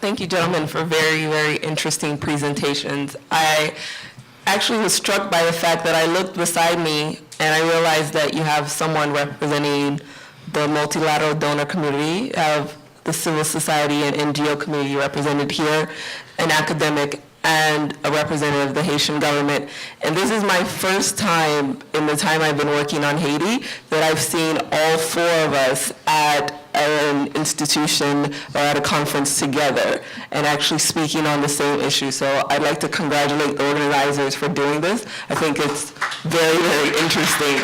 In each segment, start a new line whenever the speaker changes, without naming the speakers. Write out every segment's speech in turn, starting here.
Thank you, gentlemen, for very, very interesting presentations. I actually was struck by the fact that I looked beside me and I realized that you have someone representing the multilateral donor community, have the civil society and NGO community represented here, an academic, and a representative of the Haitian government. And this is my first time in the time I've been working on Haiti that I've seen all four of us at an institution or at a conference together and actually speaking on the same issue. So I'd like to congratulate the organizers for doing this. I think it's very, very interesting.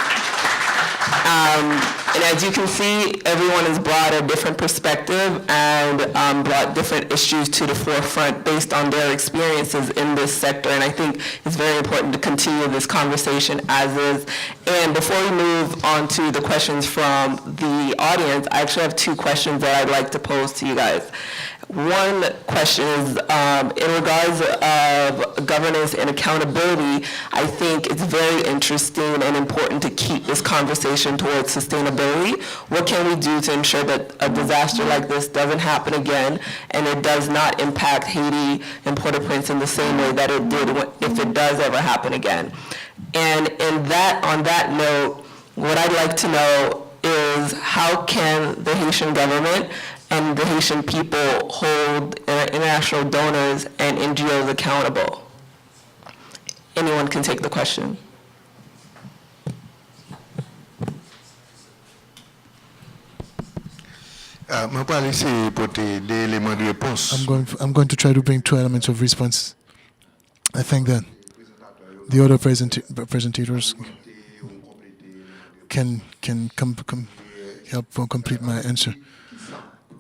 And as you can see, everyone has brought a different perspective and brought different issues to the forefront based on their experiences in this sector. And I think it's very important to continue this conversation as is. And before we move on to the questions from the audience, I actually have two questions that I'd like to pose to you guys. One question is, in regards of governance and accountability, I think it's very interesting and important to keep this conversation towards sustainability. What can we do to ensure that a disaster like this doesn't happen again and it does not impact Haiti and Port-au-Prince in the same way that it did if it does ever happen again? And on that note, what I'd like to know is how can the Haitian government and the Haitian people hold international donors and NGOs accountable? Anyone can take the question.
I'm
going to try to bring two elements of response. I think that the other presentators can help complete my answer.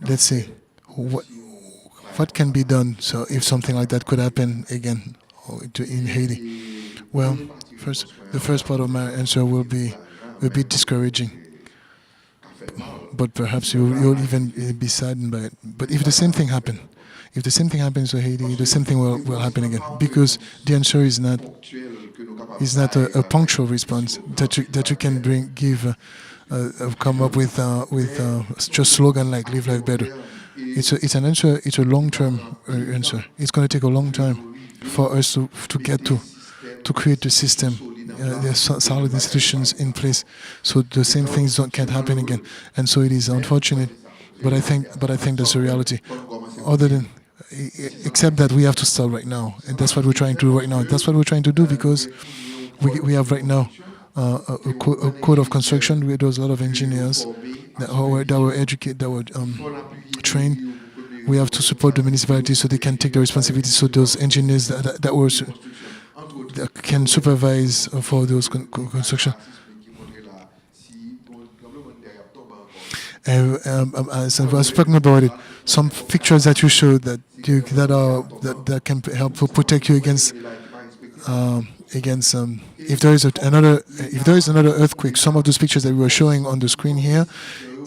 Let's see what can be done so if something like that could happen again in Haiti. Well, the first part of my answer will be discouraging, but perhaps you'll even be saddened by it. But if the same thing happens to Haiti, the same thing will happen again, because the answer is not a punctual response that you can come up with just slogan like "Live Life Better." It's an answer. It's a long-term answer. It's going to take a long time for us to get to create the system, the solid institutions in place, so the same things can't happen again. And so it is unfortunate, but I think that's a reality. Except that we have to start right now, and that's what we're trying to do right now. That's what we're trying to do, because we have right now a code of construction where there's a lot of engineers that were educated, that were trained. We have to support the municipalities so they can take the responsibility. So those engineers that can supervise for those construction. As I was speaking about it, some pictures that you showed that can help protect you against if there is another earthquake. Some of those pictures that we were showing on the screen here,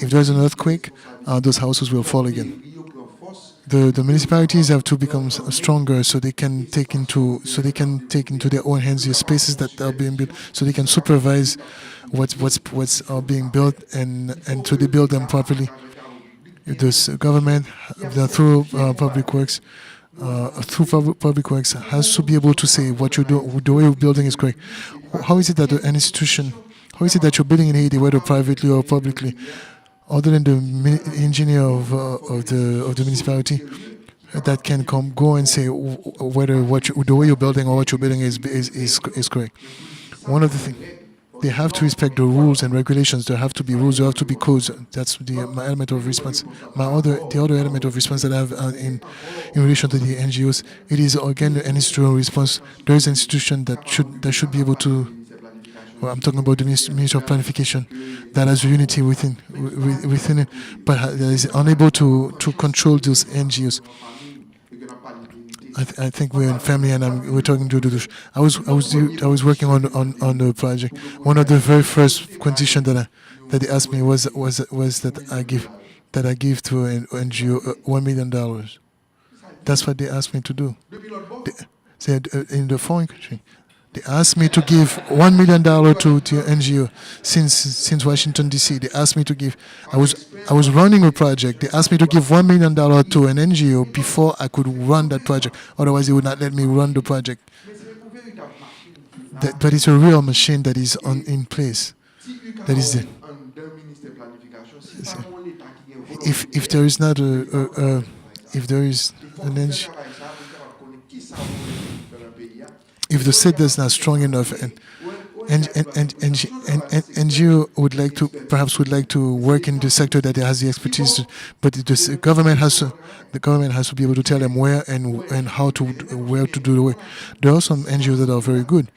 if there is an earthquake, those houses will fall again. The municipalities have to become stronger, so they can take into their own hands the spaces that are being built, so they can supervise what's being built, and so they build them properly. This government, through public works, has to be able to say what you do, the way you're building is correct. How is it that an institution, how is it that you're building in Haiti, whether privately or publicly, other than the engineer of the municipality, that can go and say whether the way you're building or what you're building is correct? One of the things, they have to respect the rules and regulations. There have to be rules. There have to be codes. That's my element of response. The other element of response that I have in relation to the NGOs, it is again an institutional response. There is an institution that should be able to. Well, I'm talking about the Ministry of Planification, that has unity within it, but that is unable to control those NGOs. I think we're in family, and we're talking to the. I was working on the project. One of the very first conditions that they asked me was that I give to an NGO $1 million. That's what they asked me to do. They said in the foreign country, They asked me to give $1 million to NGO since Washington D.C. They asked me to give. I was running a project. They asked me to give $1 million to an NGO before I could run that project. Otherwise, they would not let me run the project. But it's a real machine that is in place. That is the, if there is not if there is an if the state is not strong enough and NGO would like to work in the sector that has the expertise, but the government has to be able to tell them where and how to where to do the work. There are some NGOs that are very good.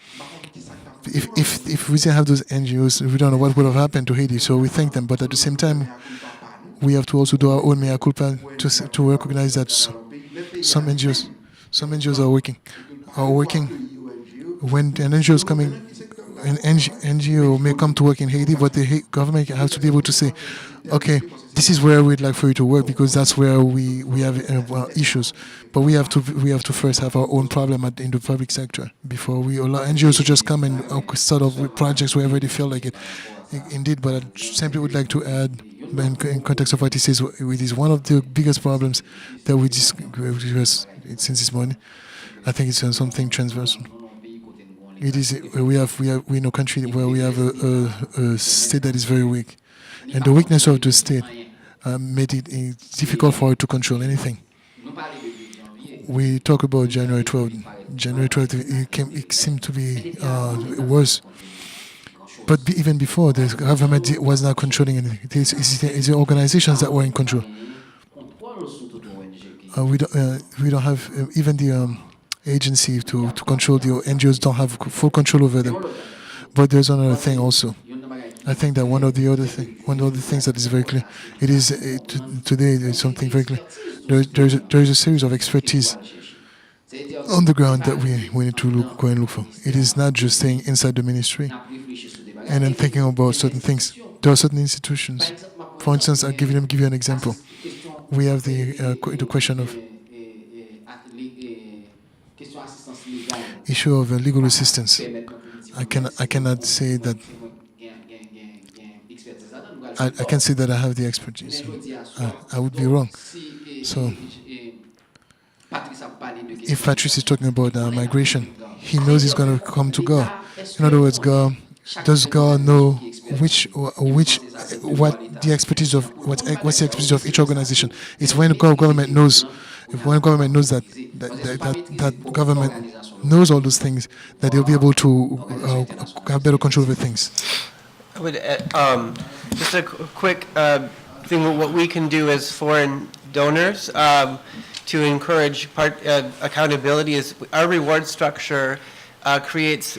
If we didn't have those NGOs, we don't know what would have happened to Haiti. So we thank them, but at the same time, we have to also do our own mea culpa to recognize that some NGOs are working. When an NGO is coming, an NGO may come to work in Haiti, but the government has to be able to say, okay, this is where we'd like for you to work because that's where we have issues. But we have to first have our own problem in the public sector before we allow NGOs to just come and start off with projects wherever they feel like it. Indeed, but I simply would like to add, in context of what he says, it is one of the biggest problems that we discussed since this morning. I think it's something transversal. It is we in a country where we have a state that is very weak, and the weakness of the state made it difficult for it to control anything. We talk about January 12th. January 12th, it seemed to be worse. But even before, the government was not controlling anything. It's the organizations that were in control. We don't have even the agency to control the NGOs. Don't have full control over them. But there's another thing also. I think that one of the things that is very clear, it is today. There's something very clear. There is a series of expertise on the ground that we need to go and look for. It is not just staying inside the ministry and then thinking about certain things. There are certain institutions. For instance, I'll give you an example. We have the question of issue of legal assistance. I cannot say that. I can say that I have the expertise. I would be wrong. So, if Patrice is talking about migration, he knows he's going to come to God. In other words, does God know what the expertise of what's the expertise of each organization? It's when government knows. If one government knows that government knows all those things, that they'll be able to have better control over things.
I would just a quick thing. What we can do as foreign donors to encourage accountability is our reward structure creates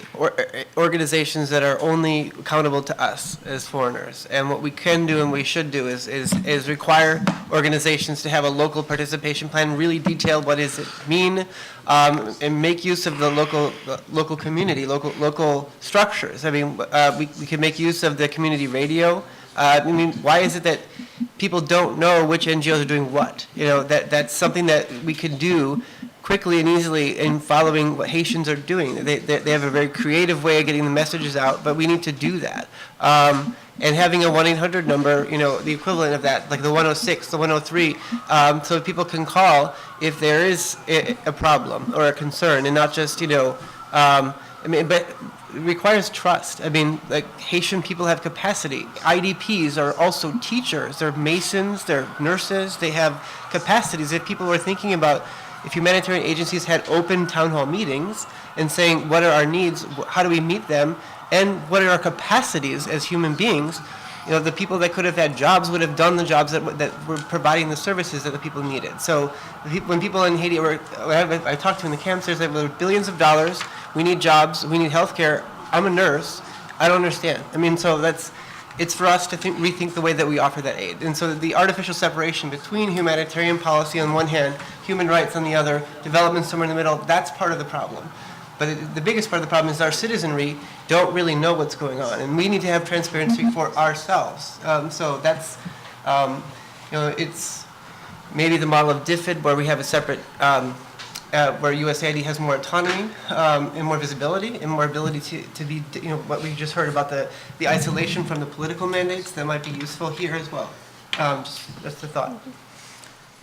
organizations that are only accountable to us as foreigners. And what we can do and we should do is require organizations to have a local participation plan, really detail what does it mean, and make use of the local community, local structures. I mean, we can make use of the community radio. I mean, why is it that people don't know which NGOs are doing what? You know, that's something that we can do quickly and easily in following what Haitians are doing. They have a very creative way of getting the messages out, but we need to do that. And having a 1-800 number, you know, the equivalent of that, like the 106, the 103, so people can call if there is a problem or a concern, and not just, you know, I mean, but it requires trust. I mean, like Haitian people have capacity. IDPs are also teachers. They're masons. They're nurses. They have capacities. If people were thinking about, if humanitarian agencies had open town hall meetings and saying, what are our needs, how do we meet them, and what are our capacities as human beings, you know, the people that could have had jobs would have done the jobs that were providing the services that the people needed. So when people in Haiti I talked to in the camps, there's like billions of dollars, we need jobs, we need health care. I'm a nurse, I don't understand. I mean, so it's for us to rethink the way that we offer that aid. And so the artificial separation between humanitarian policy on one hand, human rights on the other, development somewhere in the middle, that's part of the problem. But the biggest part of the problem is our citizenry don't really know what's going on. And we need to have transparency for ourselves. So that's, you know, it's maybe the model of DFID where we have a separate where USAID has more autonomy and more visibility and more ability to be, what we just heard about the isolation from the political mandates that might be useful here as well. Just a thought.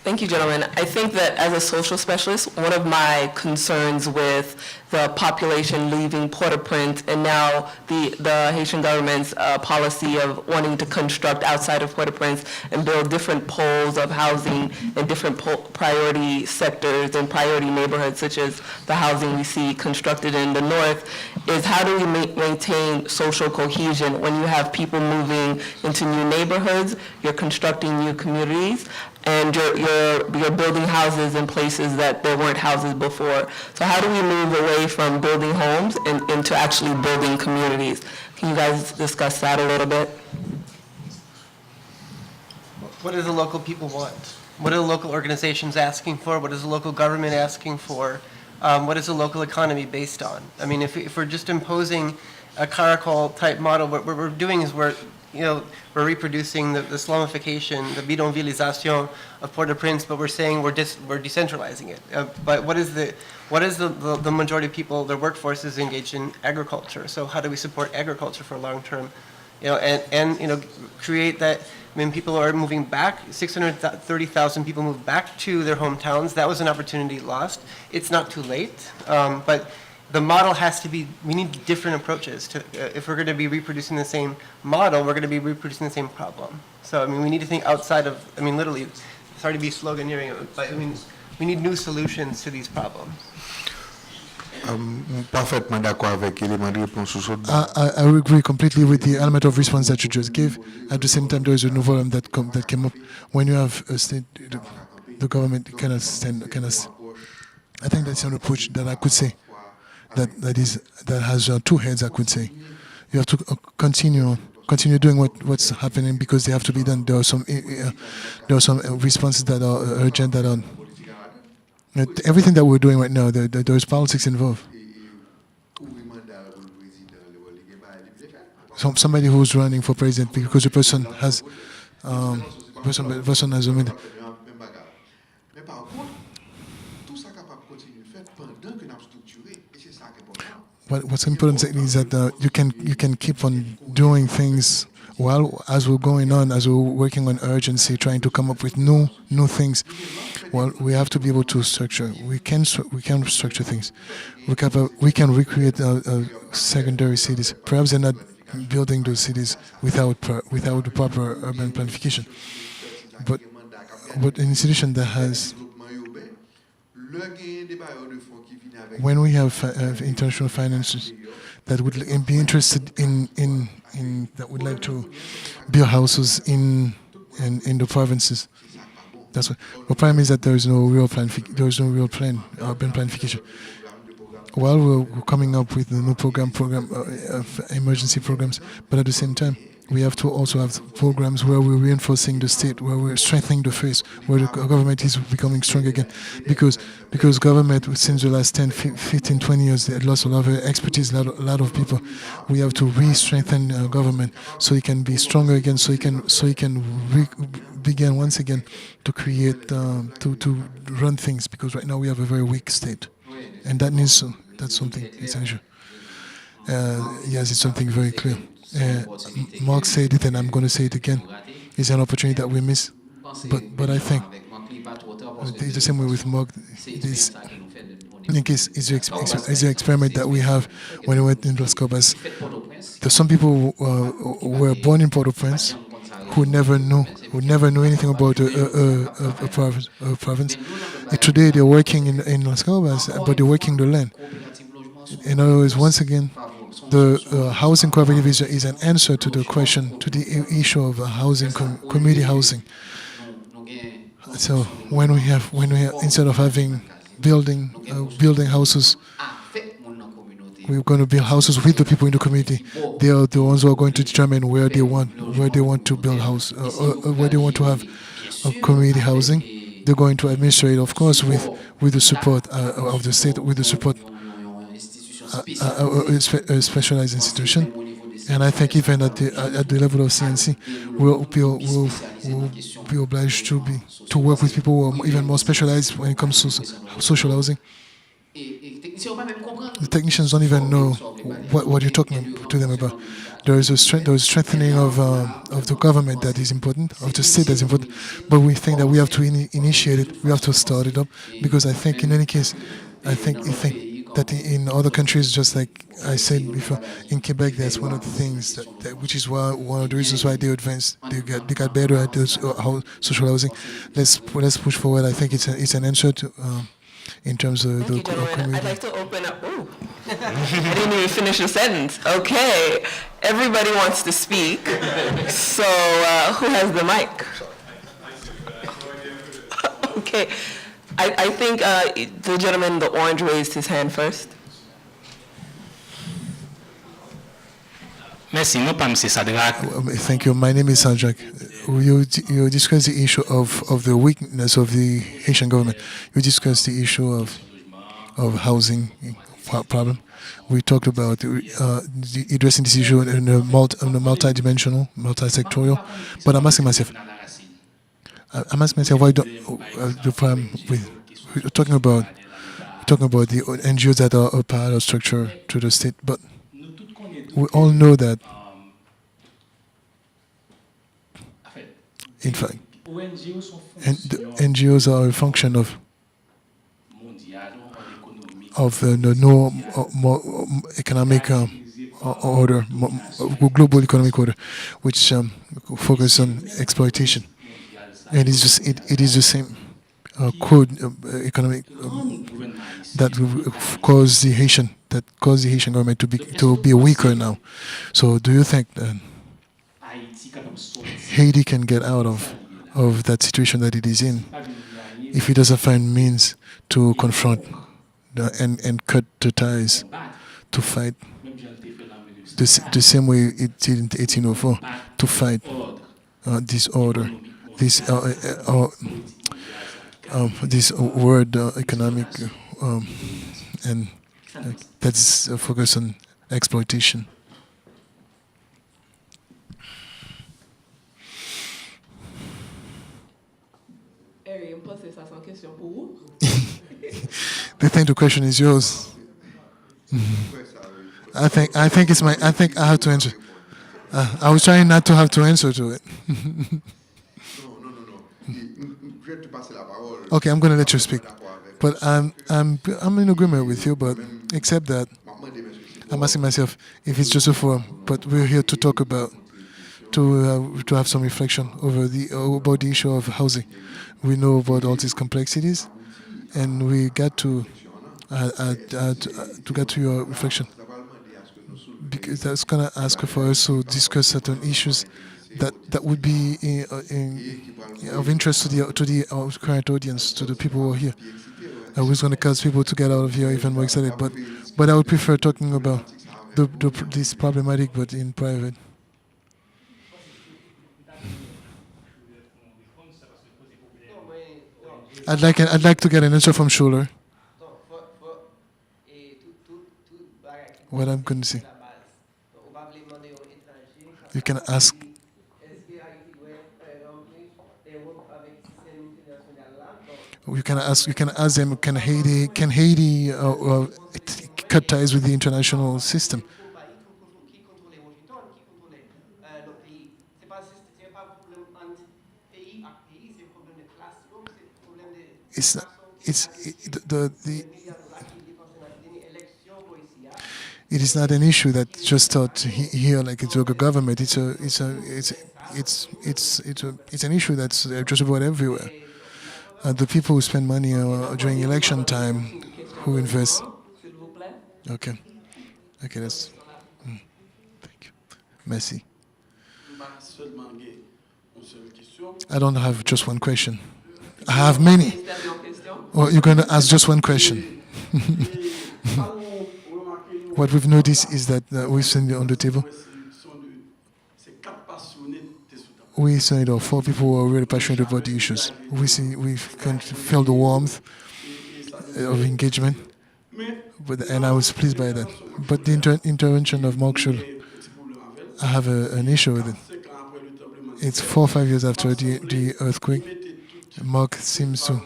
Thank you, gentlemen. I think that as a social specialist, one of my concerns with the population leaving Port-au-Prince and now the Haitian government's policy of wanting to construct outside of Port-au-Prince and build different poles of housing in different priority sectors and priority neighborhoods, such as the housing we see constructed in the north, is how do we maintain social cohesion when you have people moving into new neighborhoods, you're constructing new communities, and you're building houses in places that there weren't houses before. So how do we move away from building homes and into actually building communities? Can you guys discuss that a little bit?
What do the local people want? What are the local organizations asking for? What is the local government asking for? What is the local economy based on? I mean, if we're just imposing a clerical type model, what we're doing is we're reproducing the slumification, the bidonvillisation of Port-au-Prince, but we're saying we're decentralizing it. But what is the majority of people, their workforce is engaged in agriculture. So how do we support agriculture for long term? And create that. I mean, people are moving back. 630,000 people moved back to their hometowns. That was an opportunity lost. It's not too late, but the model has to be, we need different approaches to, if we're going to be reproducing the same model, we're going to be reproducing the same problem. So, I mean, we need to think outside of, I mean, literally, sorry to be sloganeering, but I mean, we need new solutions to these problems.
Parfaitement d'accord avec l'élément de réponse au saut.
I agree completely with the element of response that you just gave. At the same time, there is a new volume that came up. When you have a state, the government cannot stand. I think that's an approach that I could say that has two heads. I could say you have to continue doing what's happening because they have to be done. There are some responses that are urgent that are. Everything that we're doing right now, there is politics involved. Somebody who's running for president because the person has person has a mid. But what's important is that you can keep on doing things while as we're going on, as we're working on urgency, trying to come up with new things. Well, we have to be able to structure. We can structure things. We can recreate secondary cities. Perhaps they're not building those cities without the proper urban planification. But an institution that has, when we have international finances that would be interested in that would like to build houses in the provinces. That's what. The problem is that there is no real plan, urban planification. While we're coming up with the new program of emergency programs, but at the same time, we have to also have programs where we're reinforcing the state, where we're strengthening the face, where the government is becoming strong again. Because government, since the last 10, 15, 20 years, they had lost a lot of expertise, a lot of people. We have to re-strengthen government so it can be stronger again, so it can begin once again to create, to run things, because right now we have a very weak state. And that's something, it's an issue. Yes, it's something very clear. Mark said it, and I'm going to say it again. It's an opportunity that we miss. But I think it's the same way with Mark. This, in case, is the experiment that we have when we went in Las Cobas. There's some people who were born in Port-au-Prince who never knew anything about a province. And today they're working in Las Cobas, but they're working the land. In other words, once again, the housing cooperative is an answer to the question, to the issue of housing, community housing. So when we have instead of having building houses, we're going to build houses with the people in the community. They are the ones who are going to determine where they want to build house, where they want to have community housing. They're going to administrate, of course, with the support of the state, with the support a specialized institution. And I think even at the level of CNC, we'll be obliged to work with people who are even more specialized when it comes to social housing. The technicians don't even know what you're talking to them about. There is strengthening of the government that is important, of the state that's important, but we think that we have to initiate it, we have to start it up, because I think in any case, I think that in other countries, just like I said before, in Quebec, that's one of the things which is why one of the reasons why they advanced, they got better at this, social housing. Let's push forward. I think it's an answer to. In terms of
Thank
the
you, gentlemen. I'd
community.
like to open up. Ooh. I didn't even finish the sentence. Okay. Everybody wants to speak. So who has the mic? Okay. I think the gentleman in the orange raised his hand first.
Merci, moi pas monsieur Sadrak.
Thank you. My name is Sanjak. You discussed the issue of the weakness of the Haitian government. You discussed the issue of housing problem. We talked about addressing this issue in a multi-dimensional, multi-sectorial. But I'm asking myself, why don't the problem with we're talking about the NGOs that are a part of structure to the state, but we all know that, in fact, and the NGOs are a function of the more economic order, global economic order, which focus on exploitation, and it is the same code economic that caused the Haitian government to be weaker now. So, do you think that Haiti can get out of that situation that it is in if it doesn't find means to confront and cut the ties, to fight the same way it did in 1804, to fight this order, this word economic and that's a focus on exploitation. They think the question is yours. I think I have to answer. I was trying not to have to answer to it. Okay, I'm going to let you speak. But I'm in agreement with you, but except that I'm asking myself if it's just a forum, but we're here to talk about, to have some reflection about the issue of housing. We know about all these complexities, and we got to get to your reflection, because that's gonna ask for us to discuss certain issues that would be of interest to the current audience, to the people who are here. I was going to cause people to get out of here even more excited, but I would prefer talking about this problematic, but in private. I'd like to get an answer from Schuler. What I'm going to say. You can ask. You can ask them. Can Haiti cut ties with the international system? It is not an issue that just taught here like it's a government. It's an issue that's just about everywhere. The people who spend money during election time, who invest. Okay, that's. Thank you. Merci. I don't have just one question. I have many. Well, you're going to ask just one question. What we've noticed is that we've seen on the table. We see there are 4 people who are really passionate about the issues. We can feel the warmth of engagement, and I was pleased by that. But the intervention of Mark Schul I have an issue with it. It's 4 or 5 years after the earthquake. Mark seems to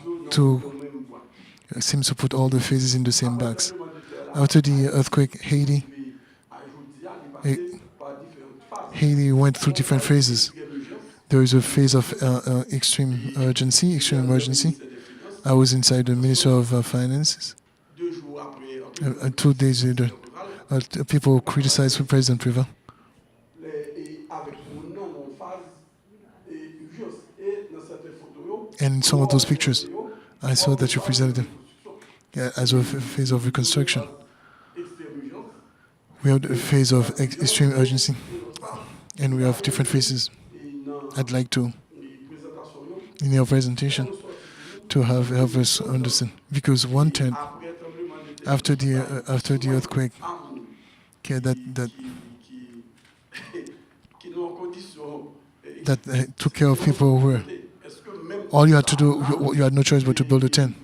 put all the phases in the same box. After the earthquake, Haiti went through different phases. There is a phase of extreme emergency. I was inside the Minister of Finances. 2 days later, people criticized President River. And in some of those pictures, I saw that you presented them as a phase of reconstruction. We have a phase of extreme urgency, and we have different phases. I'd like to, in your presentation, to help us understand, because 1/10 after the earthquake, okay, that took care of people who were. All you had to do, you had no choice but to build a tent.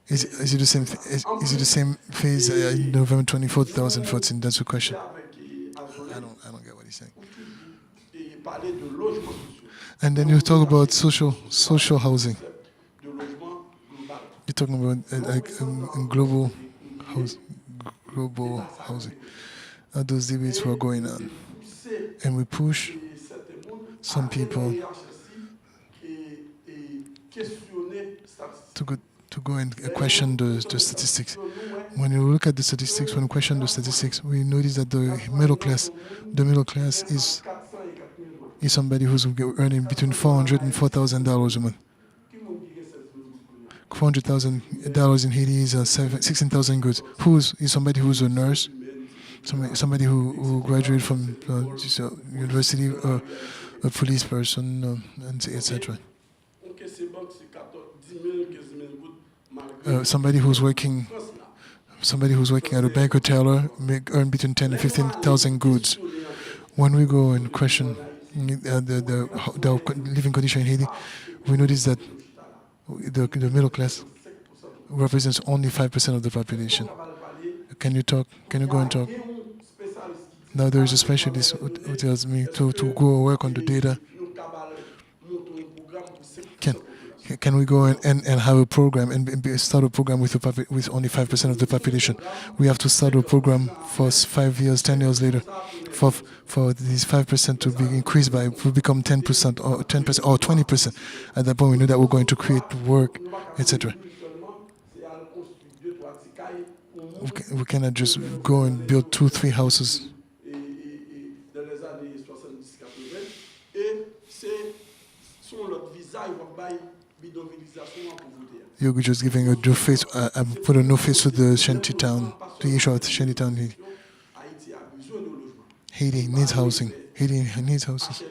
Is it the same? Is it the same phase in November 24, 2014? That's the question. I don't get what he's saying. And then you talk about social housing. You're talking about global housing. Those debates were going on, and we push some people to go and question the statistics. When you look at the statistics, when we question the statistics, we notice that the middle class is somebody who's earning between $400 and $4,000 a month. $400,000 in Haiti is 16,000 goods. Is somebody who's a nurse, somebody who graduated from university, a police person, and etc. Somebody who's working at a bank or teller may earn between 10 and 15,000 goods. When we go and question the living condition in Haiti, we notice that the middle class represents only 5% of the population. Can you talk? Can you go and talk? Now there is a specialist who tells me to go work on the data. Can we go and have a program and start a program with only 5% of the population? We have to start a program for 5 years, 10 years later, for these 5% to be increased to become 10% or 10% or 20%. At that point, we know that we're going to create work, etc. We cannot just go and build 2-3 houses. You're just giving a new face. Put a new face to the shantytown, the issue of the shantytown. Haiti needs housing. Haiti needs houses.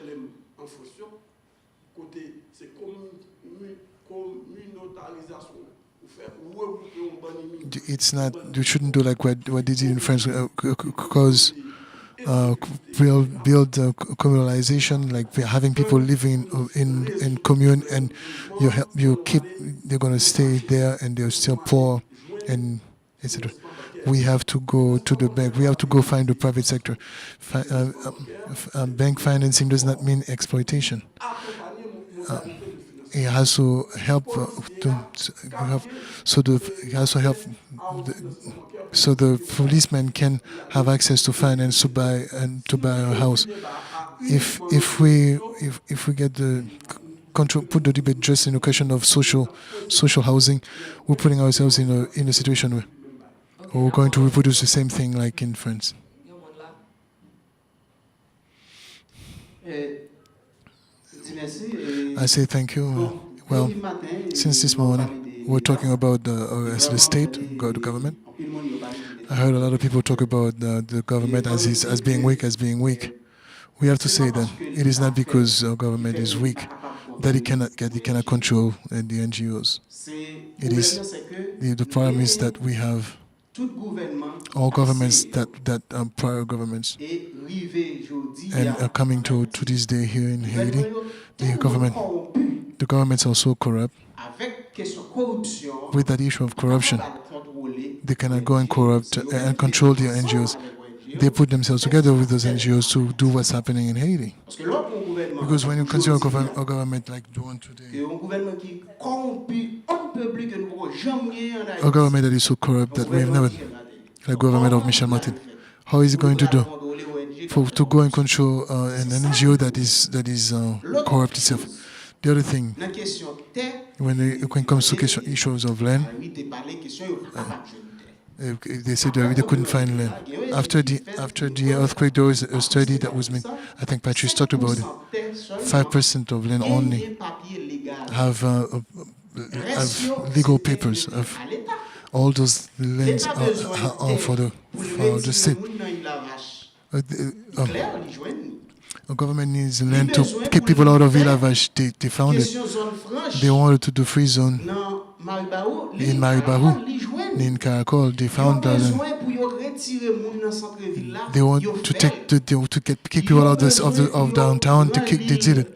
It's not. You shouldn't do like what they did in France, because build communalization, like having people living in commune, and they're going to stay there and they're still poor, and etc. We have to go to the bank. We have to go find the private sector. Bank financing does not mean exploitation. It has to help so the policeman can have access to finance to buy a house. If we get the control, put the debate just in the question of social housing, we're putting ourselves in a situation where we're going to reproduce the same thing like in France. I say thank you. Well, since this morning, we're talking about the state, the government. I heard a lot of people talk about the government as being weak. We have to say that it is not because our government is weak that it cannot control the NGOs. It is the problem is that we have all governments that prior governments and are coming to this day here in Haiti. The governments are so corrupt. With that issue of corruption, they cannot go and corrupt and control their NGOs. they put themselves together with those NGOs to do what's happening in Haiti.
Parce que l'autre gouvernement,
Because when you consider
aujourd'hui,
a government like the one today,
c'est un gouvernement qui est corrompu, on ne peut plus que nous ne pouvons jamais gagner en Haïti.
a government that is so corrupt that we've never, the government of Michel Martin, how is he going to do to go and control an NGO that is corrupt itself? The other thing,
La question terre,
when it comes to issues of land,
oui, tu parlé question yo capable de jeune terre.
they said they couldn't find land. After the earthquake, there was a study that was made. I think Patrice talked about it. 5% of land only have legal papers of all those lands are for the state. The government needs land to keep people out of Villavage. They found it. They wanted to do free zone in Maribahu, in Caracol. They found that they want to keep people out of downtown. They did it.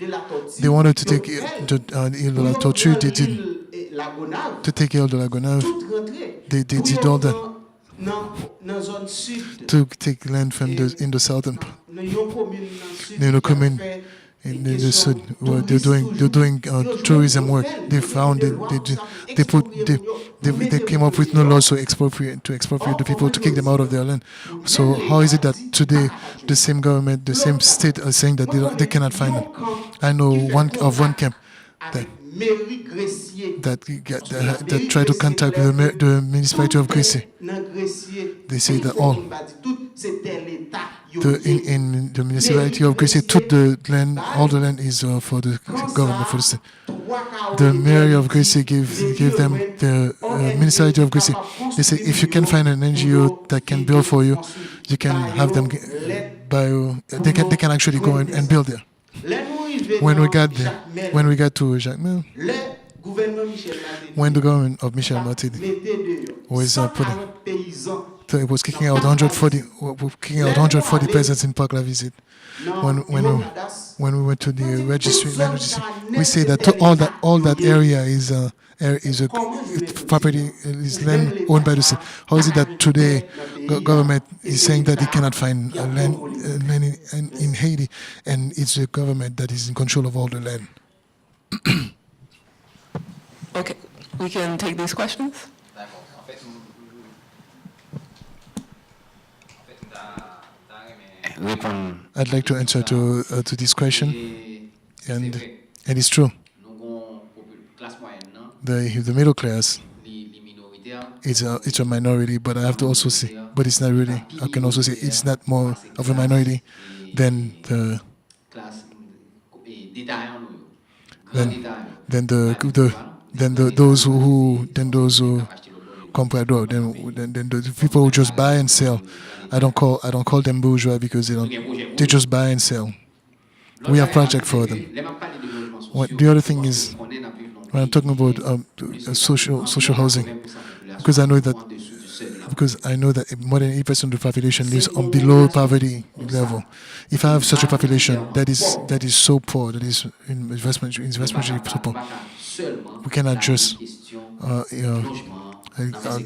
They wanted to take Ile de la Tortue. They didn't. To take Ile de la Gonave, they did all that. To take land from in the southern commune in the south, where they're doing tourism work. They found it. They came up with no laws to expropriate the people, to kick them out of their land. So how is it that today the same government, the same state are saying that they cannot find them? I know one camp that try to contact the municipality of Gracie. They say that in the municipality of Gracie took the land. All the land is for the government, for the state. The mayor of Gracie gave them the municipality of Gracie. They say if you can find an NGO that can build for you, you can have them buy. They can actually go and build there. When we got to Jacques Mel, when the government of Michel Martin was it was kicking out 140 peasants in Parc La Visite. When we went to the registry, we say that all that area is a property, is land owned by the state. How is it that today government is saying that it cannot find land in Haiti, and it's the government that is in control of all the land?
Okay, we can take these questions.
I'd like to answer to this question, and it's true. The middle class, it's a minority, but I have to also say, but it's not really. I can also say it's not more of a minority than those who comprador, then the people who just buy and sell. I don't call them bourgeois because they just buy and sell. We have project for them. The other thing is, when I'm talking about social housing, because I know that more than 8% of the population lives on below poverty level. If I have such a population that is so poor, that is investment so poor, we cannot just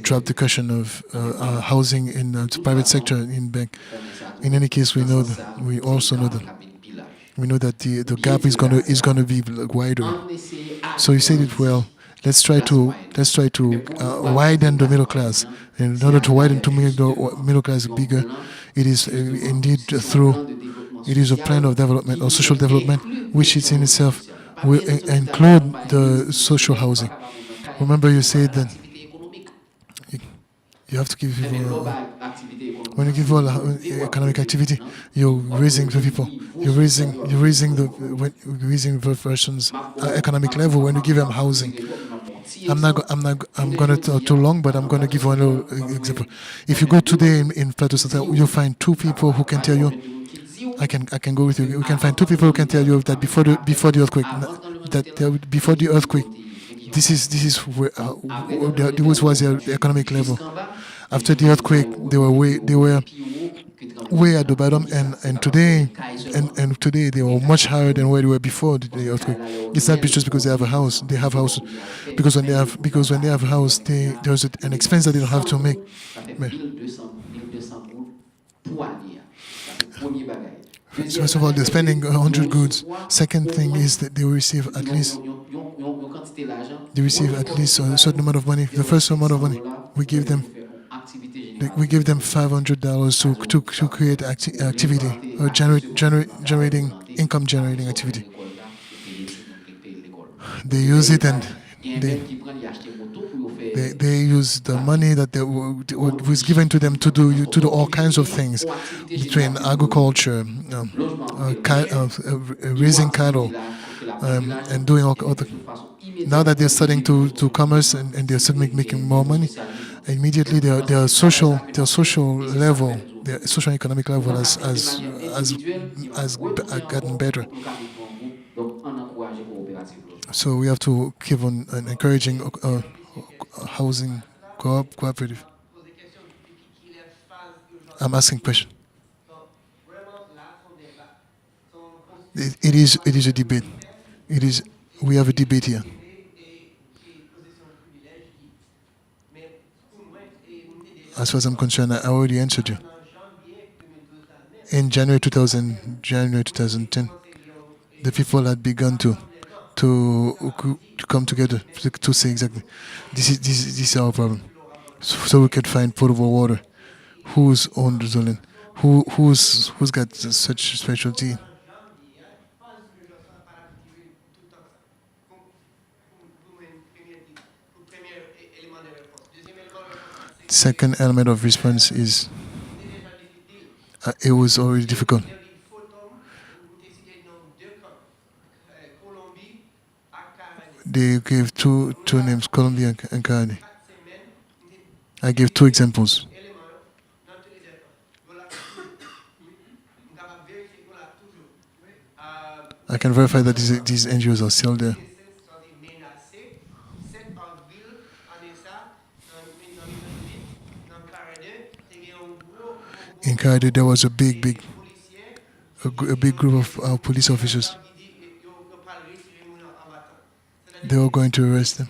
drop the question of housing in the private sector in bank. In any case, we also know that the gap is gonna be wider. So you said it well. Let's try to widen the middle class. In order to widen to make the middle class bigger, it is indeed it is a plan of development or social development, which is in itself will include the social housing. Remember, you said that you have to give people. When you give all economic activity, you're raising the people. You're raising the person's economic level when you give them housing. I'm gonna talk too long, but I'm gonna give one little example. If you go today in Plateau Central, you'll find two people who can tell you. I can go with you. We can find two people who can tell you that before the earthquake, this is where this was their economic level. After the earthquake, they were way at the bottom, and today they were much higher than where they were before the earthquake. It's not just because they have a house. They have house because when they have a house, there's an expense that they don't have to make. First of all, they're spending 100 goods. Second thing is that they receive at least
quantité l'argent.
a certain amount of money. The first amount of money we give them, $500 to create activity or generating income generating activity. They use it and they use the money that was given to them to do all kinds of things between agriculture, raising cattle, and doing all other. Now that they're starting to commerce and they're starting making more money, immediately their social level, their social economic level has gotten better. So we have to keep on encouraging housing cooperative.
Poser question qui les phase urgente.
I'm asking question.
Donc, vraiment, là, son débat.
It is a debate. We have a debate here. As far as I'm concerned, I already answered you. In January 2010, the people had begun to come together to say exactly this is our problem, so we could find potable water. Who's on the zone? Who's got such specialty? Second element of response is it was already difficult. They gave two names, Colombia and Cali. I gave two examples. I can verify that these NGOs are still there. In Haiti, there was a big group of police officers. They were going to arrest them.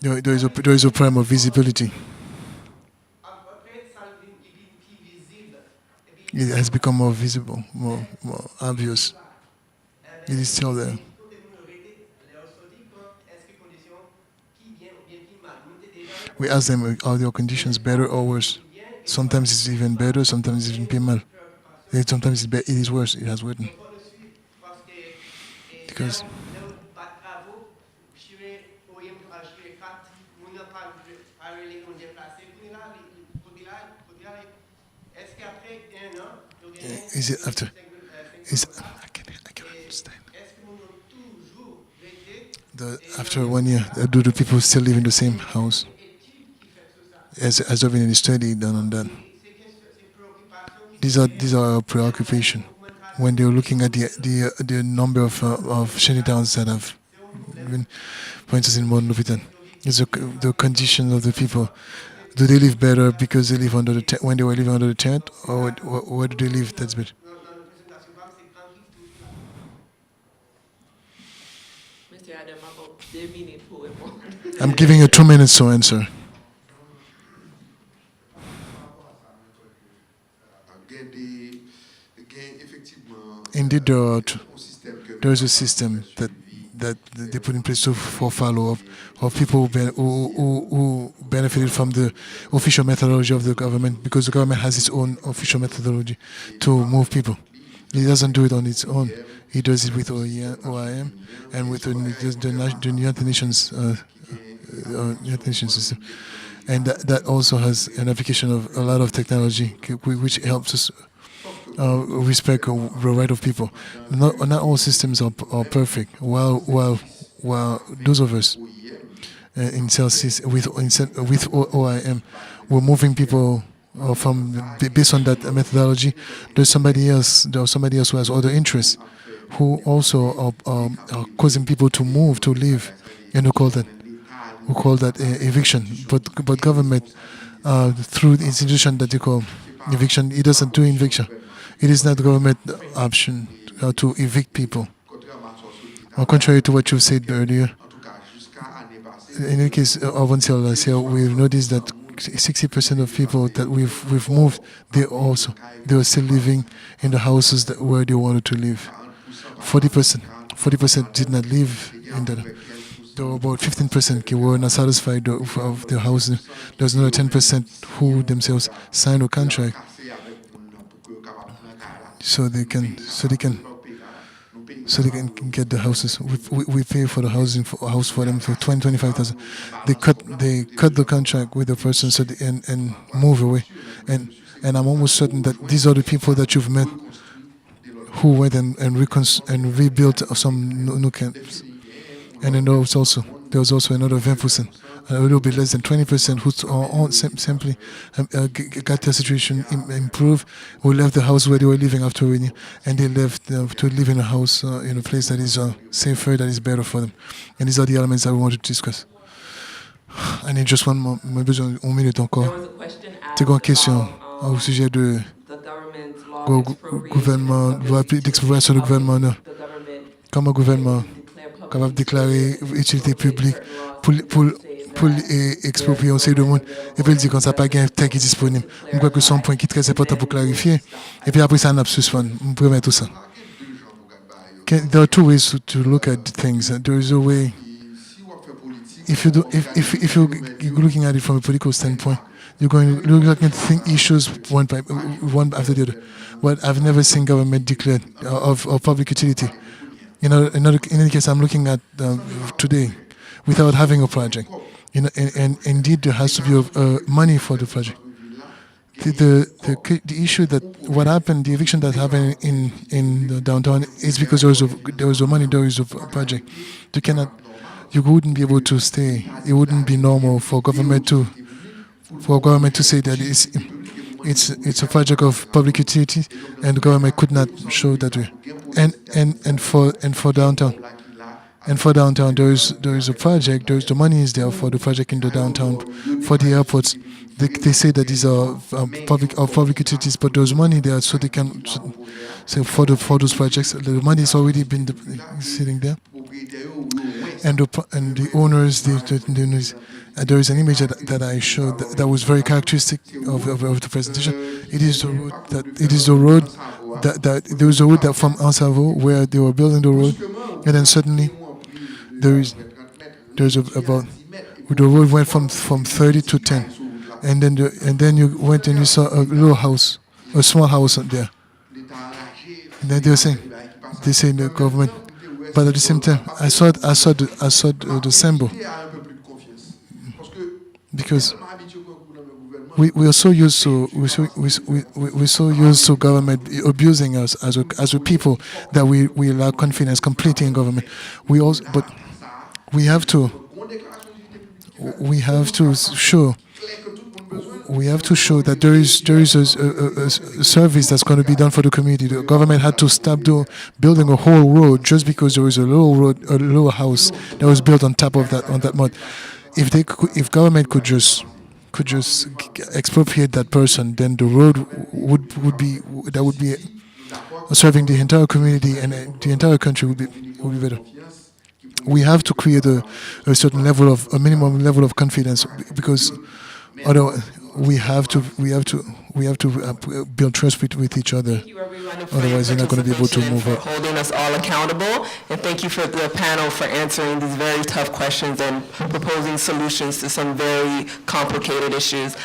There is a problem of visibility. It has become more visible, more obvious. It is still there. We ask them, are your conditions better or worse? Sometimes it's even better, sometimes it's even mal. Sometimes it is worse, it has written. Because is it after? I can understand. After 1 year, do the people still live in the same house? Has there been any study done on that? These are our preoccupation when they're looking at the number of shanty towns that have been, for instance, in modern Lopitan. Is the condition of the people. Do they live better because they live under the tent when they were living under the tent, or where do they live? That's better. I'm giving you 2 minutes to answer. Indeed, there is a system that they put in place for follow-up of people who benefited from the official methodology of the government, because the government has its own official methodology to move people. It doesn't do it on its own. It does it with OIM and with the United Nations system. And that also has an application of a lot of technology, which helps us respect the right of people. Not all systems are perfect. While those of us in CELSIS with OIM, we're moving people based on that methodology. There's somebody else who has other interests, who also are causing people to move, to leave, and who call that eviction. But government, through the institution that they call eviction, it doesn't do eviction. It is not government option to evict people. Contrary to what you said earlier, in any case, up until last year, we've noticed that 60% of people that we've moved, they were still living in the houses where they wanted to live. 40% did not live in that. There were about 15% who were not satisfied of their housing. There's another 10% who themselves signed a contract so they can get the houses. We pay for the housing house for them for 25,000. They cut the contract with the person and move away. And I'm almost certain that these are the people that you've met who went and rebuilt some new camps. And then there was also another 20%, a little bit less than 20% who simply got their situation improved, who left the house where they were living after winning, and they left to live in a house in a place that is safer, that is better for them. And these are the elements that we wanted to discuss. I need just one more, besoin d'une minute encore. Seconde question au sujet de gouvernement, loi d'expropriation du gouvernement. Comment le gouvernement capable de déclarer utilité publique pour exproprier un série de monde et puis il dit qu'on n'a pas un terrain qui est disponible. Je crois que c'est un point qui est très important pour clarifier. Et puis après ça, on a suspend. On peut mettre tout ça. There are two ways to look at things. There is a way. If you're looking at it from a political standpoint, you're going to look at think issues one after the other. But I've never seen government declared of public utility. In any case, I'm looking at today without having a project. And indeed, there has to be money for the project. The issue that what happened, the eviction that happened in the downtown is because there was a money, there is a project. You wouldn't be able to stay. It wouldn't be normal for government to say that it's a project of public utility, and the government could not show that way. And for downtown, there is a project. There is the money is there for the project in the downtown. For the airports, they say that these are public utilities, but there's money there, so they can say for those projects. The money has already been sitting there, and the owners, there is an image that I showed that was very characteristic of the presentation. It is the road that there was a road that from Ansavo where they were building the road, and then suddenly the road went from 30 to 10, and then you went and you saw a little house, a small house up there, and then they say the government, but at the same time I saw the symbol. Because we are so used to government abusing us as a people that we lack confidence completely in government. But we have to show that there is a service that's going to be done for the community. The government had to stop building a whole road just because there was a little house that was built on top of that mud. If government could just expropriate that person, then the road would be serving the entire community, and the entire country would be better. We have to create a minimum level of confidence, because otherwise we have to build trust with each other. Otherwise, you're not going to be able to move up.
Holding us all accountable, and thank you for the panel for answering these very tough questions and proposing solutions to some very complicated issues.